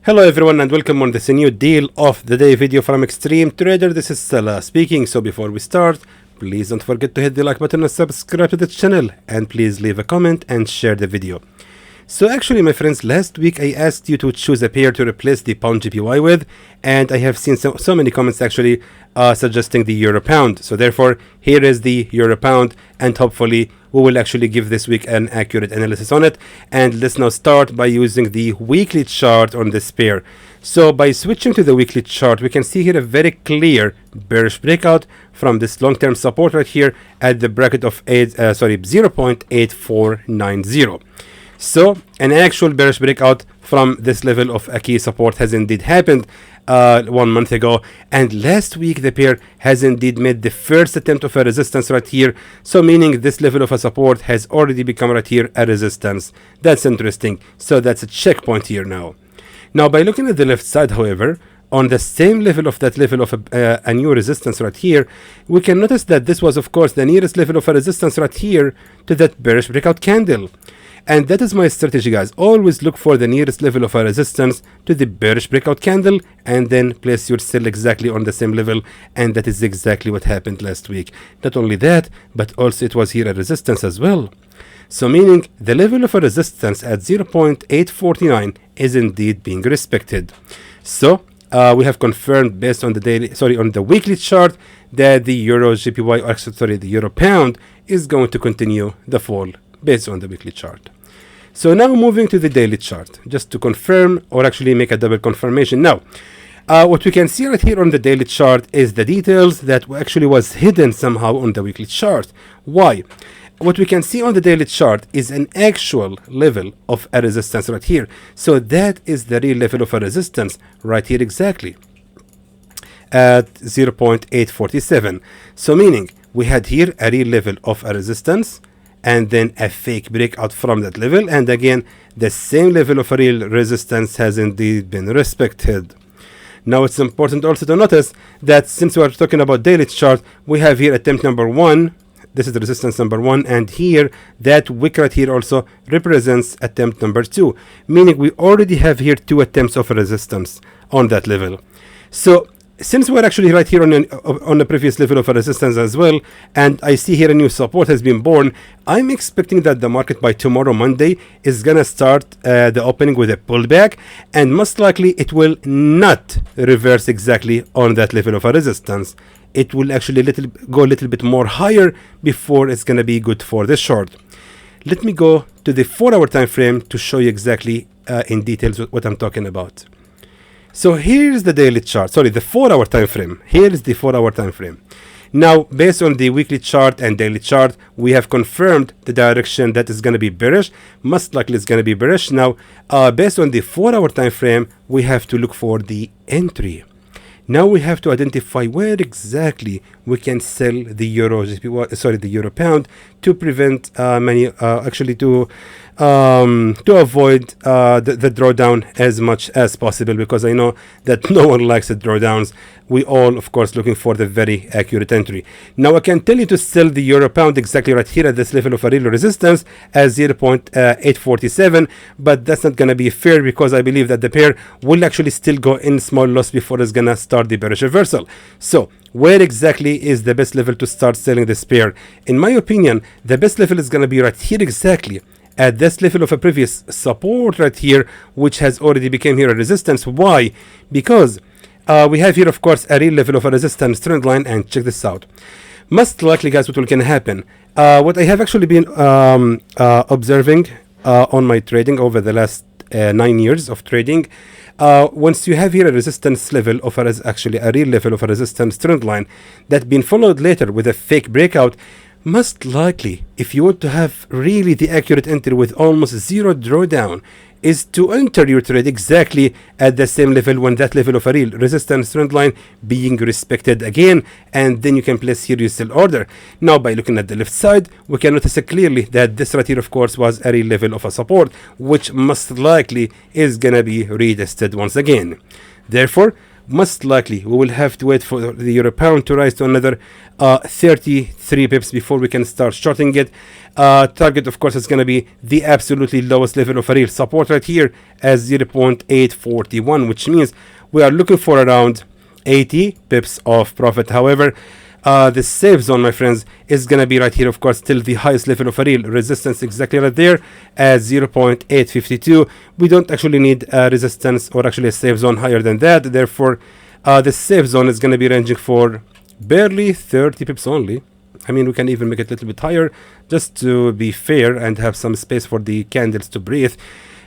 Hello everyone and welcome on this new deal of the day video from Xtreme Trader. This is Salah speaking. So before we start, please don't forget to hit the like button and subscribe to the channel, and please leave a comment and share the video. So actually, my friends, last week I asked you to choose a pair to replace the pound GPY with, and I have seen so many comments actually suggesting the euro pound. So therefore, here is the euro pound, and hopefully we will actually give this week an accurate analysis on it. And let's now start by using the weekly chart on this pair. So by switching to the weekly chart, we can see here a very clear bearish breakout from this long-term support right here at the bracket of 0.8490. So an actual bearish breakout from this level of a key support has indeed happened 1 month ago, and last week the pair has indeed made the first attempt of a resistance right here. So meaning this level of a support has already become right here a resistance. That's interesting. So that's a checkpoint here now. Now by looking at the left side, however, on the same level of that level of a new resistance right here, we can notice that this was of course the nearest level of a resistance right here to that bearish breakout candle. And that is my strategy, guys. Always look for the nearest level of a resistance to the bearish breakout candle, and then place your sell exactly on the same level. And that is exactly what happened last week. Not only that, but also it was here a resistance as well. So meaning the level of a resistance at 0.849 is indeed being respected. So we have confirmed based on the on the weekly chart that the EURGBP, or actually the euro pound, is going to continue the fall based on the weekly chart. So now moving to the daily chart, just to confirm or actually make a double confirmation. Now, what we can see right here on the daily chart is the details that actually was hidden somehow on the weekly chart. Why? What we can see on the daily chart is an actual level of a resistance right here. So that is the real level of a resistance right here exactly at 0.847. So meaning we had here a real level of a resistance, and then a fake breakout from that level, and again the same level of a real resistance has indeed been respected. Now it's important also to notice that since we are talking about daily chart, we have here attempt number 1. This is the resistance number 1, and here that wick right here also represents attempt number 2, meaning we already have here 2 attempts of resistance on that level. So since we're actually right here on the previous level of a resistance as well, and I see here a new support has been born, I'm expecting that the market by tomorrow, Monday, is gonna start the opening with a pullback, and most likely it will not reverse exactly on that level of a resistance. It will actually go a little bit more higher before it's gonna be good for the short. Let me go to the 4-hour time frame to show you exactly in details what I'm talking about. So here's the daily chart, the 4-hour time frame. Here is the 4-hour time frame. Now, based on the weekly chart and daily chart, we have confirmed the direction that is going to be bearish. Most likely it's going to be bearish. Now, based on the 4-hour time frame, we have to look for the entry. Now we have to identify where exactly we can sell the the euro pound to prevent to avoid the drawdown as much as possible, because I know that no one likes the drawdowns. We all, of course, looking for the very accurate entry. Now I can tell you to sell the euro pound exactly right here at this level of a real resistance as 0.847, but that's not going to be fair, because I believe that the pair will actually still go in small loss before it's going to start the bearish reversal. So where exactly is the best level to start selling this pair? In my opinion, the best level is going to be right here exactly at this level of a previous support right here, which has already become here a resistance. Why? Because we have here, of course, a real level of a resistance trend line, and check this out. Most likely, guys, what will can happen, what I have actually been observing on my trading over the last 9 years of trading, once you have here a resistance level of actually a real level of a resistance trend line that been followed later with a fake breakout, most likely, if you want to have really the accurate entry with almost zero drawdown, is to enter your trade exactly at the same level when that level of a real resistance trend line being respected again, and then you can place here your sell order. Now by looking at the left side, we can notice clearly that this right here, of course, was a real level of a support, which most likely is gonna be retested once again. Therefore, most likely we will have to wait for the euro pound to rise to another 33 pips before we can start shorting it. Target, of course, is going to be the absolutely lowest level of a real support right here as 0.841, which means we are looking for around 80 pips of profit. However, the safe zone, my friends, is going to be right here, of course, till the highest level of a real resistance, exactly right there at 0.852. We don't actually need a resistance or actually a safe zone higher than that. Therefore, the safe zone is going to be ranging for barely 30 pips only. I mean, we can even make it a little bit higher just to be fair and have some space for the candles to breathe.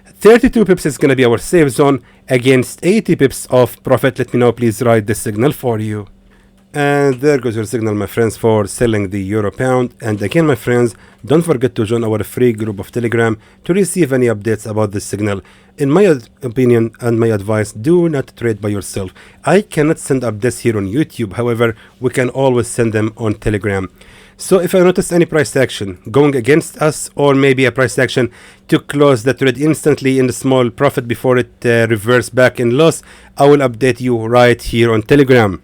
32 pips is going to be our safe zone against 80 pips of profit. Let me know, please write the signal for you. And there goes your signal, my friends, for selling the euro pound. And again, my friends, don't forget to join our free group of Telegram to receive any updates about this signal. In my opinion and my advice, do not trade by yourself. I cannot send updates here on YouTube. However, we can always send them on Telegram. So if I notice any price action going against us, or maybe a price action to close the trade instantly in the small profit before it reverses back in loss, I will update you right here on Telegram.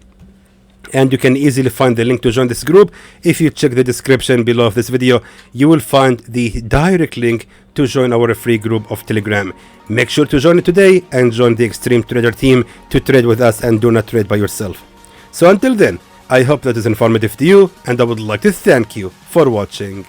And you can easily find the link to join this group. If you check the description below of this video, you will find the direct link to join our free group of Telegram. Make sure to join it today and join the Xtreme Trader team to trade with us and do not trade by yourself. So until then, I hope that is informative to you, and I would like to thank you for watching.